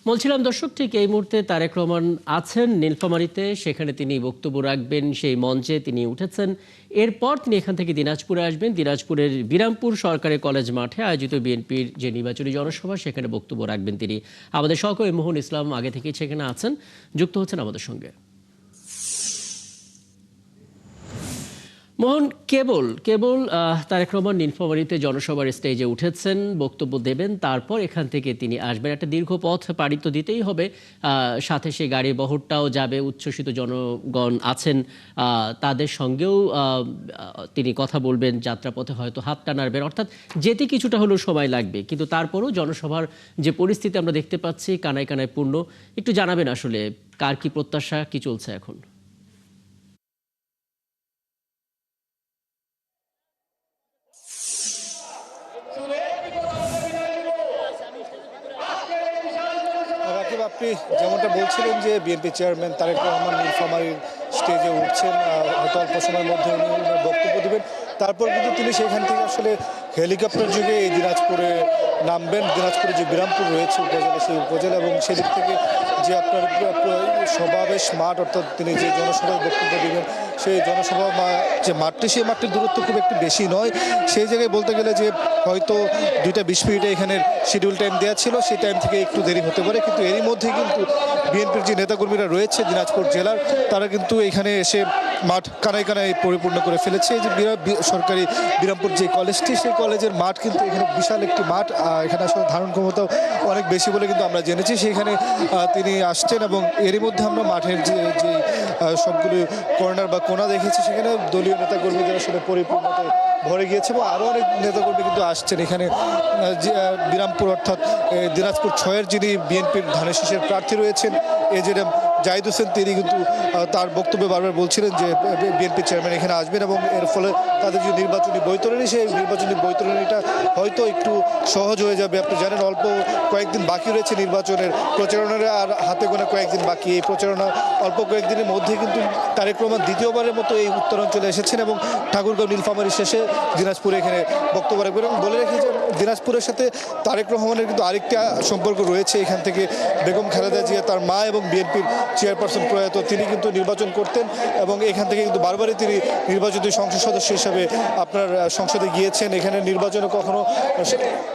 বলছিলাম দর্শক, ঠিক এই মুহূর্তে তারেক রহমান আছেন নীলফামারীতে। সেখানে তিনি বক্তব্য রাখবেন, সেই মঞ্চে তিনি উঠেছেন। এরপর তিনি এখান থেকে দিনাজপুরে আসবেন। দিনাজপুরের বিরামপুর সরকারি কলেজ মাঠে আয়োজিত বিএনপির যে নির্বাচনী জনসভা, সেখানে বক্তব্য রাখবেন তিনি। আমাদের সহকর্মী মোহন ইসলাম আগে থেকেই সেখানে আছেন, যুক্ত হচ্ছেন আমাদের সঙ্গে। মোহন, কেবল তারেক রহমান নীলফামারীতে জনসভার স্টেজে উঠেছেন, বক্তব্য দেবেন, তারপর এখান থেকে তিনি আসবেন। একটা দীর্ঘ পথ পাড়ি তো দিতেই হবে, সাথে সেই গাড়ি বহরটাও যাবে, উচ্ছ্বসিত জনগণ আছেন, তাদের সঙ্গেও তিনি কথা বলবেন, যাত্রাপথে হয়তো হাতটা নাড়বেন, অর্থাৎ যেতে কিছুটা হলেও সময় লাগবে। কিন্তু তারপরও জনসভার যে পরিস্থিতি আমরা দেখতে পাচ্ছি, কানায় কানায় পূর্ণ। একটু জানাবেন আসলে কার কি প্রত্যাশা, কি চলছে এখন? রাকিব, আপনি যেমনটা বলছিলেন যে বিএনপি চেয়ারম্যান তারেক রহমান নীলফামারীর স্টেজে উঠছেন, হয়তো অল্প সময়ের মধ্যে উনি ওনার বক্তব্য দেবেন। তারপর কিন্তু তিনি সেখান থেকে আসলে হেলিকপ্টার যুগে এই দিনাজপুরে নামবেন। দিনাজপুরে যে বিরামপুর রয়েছে উপজেলা, সেই উপজেলা, এবং সেদিক থেকে যে আপনার সমাবেশ মাঠ, অর্থাৎ তিনি যে জনসভায় বক্তব্য দেবেন, সেই জনসভা যে মাঠটি, সেই মাঠটির দূরত্ব খুব একটু বেশি নয়। সেই জায়গায় বলতে গেলে যে হয়তো 2টা 20 মিনিটে এখানের শিডিউল টাইম দেওয়া ছিল, সেই টাইম থেকে একটু দেরি হতে পারে। কিন্তু এরই মধ্যে কিন্তু বিএনপির যে নেতাকর্মীরা রয়েছে দিনাজপুর জেলার, তারা কিন্তু এখানে এসে মাঠ কানায় কানায় পরিপূর্ণ করে ফেলেছে। যে সরকারি বিরামপুর যে কলেজটি, সেই কলেজের মাঠ কিন্তু এখানে বিশাল একটি মাঠ। এখানে আসলে ধারণ ক্ষমতাও অনেক বেশি বলে কিন্তু আমরা জেনেছি। সেখানে তিনি আসছেন এবং এরই মধ্যে আমরা মাঠের যে সবগুলো কর্নার বা কোনা দেখেছি, সেখানে দলীয় নেতাকর্মীদের আসলে পরিপূর্ণতে ভরে গিয়েছে এবং আরও অনেক নেতাকর্মী কিন্তু আসছেন এখানে। বিরামপুর অর্থাৎ দিনাজপুর 6-এর যিনি বিএনপির ধানের শীষের প্রার্থী রয়েছেন এজেডএম জাহিদ হোসেন, তিনি কিন্তু তার বক্তব্যে বারবার বলছিলেন যে বিএনপি চেয়ারম্যান এখানে আসবেন এবং এর ফলে তাদের যে নির্বাচনী বৈতরণী, সেই নির্বাচনী বৈতরণীটা হয়তো একটু সহজ হয়ে যাবে। আপনি জানেন অল্প কয়েকদিন বাকি রয়েছে নির্বাচনের প্রচারণার, আর হাতে গোনা কয়েকদিন বাকি। এই প্রচারণা অল্প কয়েকদিনের মধ্যে কিন্তু তারেক রহমান দ্বিতীয়বারের মতো এই উত্তরাঞ্চলে এসেছেন এবং ঠাকুরগাঁও নীলফামারী শেষে দিনাজপুরে এখানে বক্তব্য রাখবেন। এবং বলে রেখে যে দিনাজপুরের সাথে তারেক রহমানের কিন্তু আরেকটা সম্পর্ক রয়েছে। এখান থেকে বেগম খালেদা জিয়া, তার মা এবং বিএনপির চেয়ারপারসন প্রয়াত, তিনি কিন্তু নির্বাচন করতেন এবং এখান থেকে কিন্তু বারবারই তিনি নির্বাচিত সংসদ সদস্য হিসাবে আপনার সংসদে গিয়েছেন। এখানে নির্বাচনে কখনো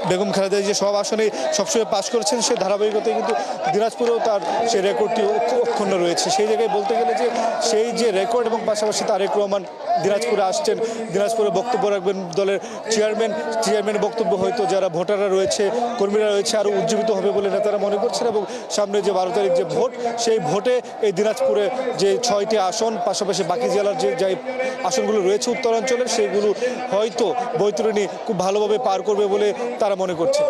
বেগম খালেদা জিয়া সব আসনে সবসময় পাশ করেছেন। সেই ধারাবাহিকতায় কিন্তু দিনাজপুরেও তার সেই রেকর্ডটি অক্ষুণ্ণ রয়েছে। সেই জায়গায় বলতে গেলে যে সেই যে রেকর্ড, এবং পাশাপাশি তারেক রহমান দিনাজপুরে আসছেন, দিনাজপুরে বক্তব্য রাখবেন দলের চেয়ারম্যান বক্তব্য হয়তো যারা ভোটাররা রয়েছে, কর্মীরা রয়েছে, আরও উজ্জীবিত হবে বলে নেতারা মনে করছেন। এবং সামনে যে 12 তারিখ যে ভোট, সেই ভোটে এই দিনাজপুরে যে 6টি আসন, পাশাপাশি বাকি জেলার যে আসনগুলো রয়েছে উত্তরাঞ্চলের, সেগুলো হয়তো বৈতরণী খুব ভালোভাবে পার করবে বলে তারা মনে করছে।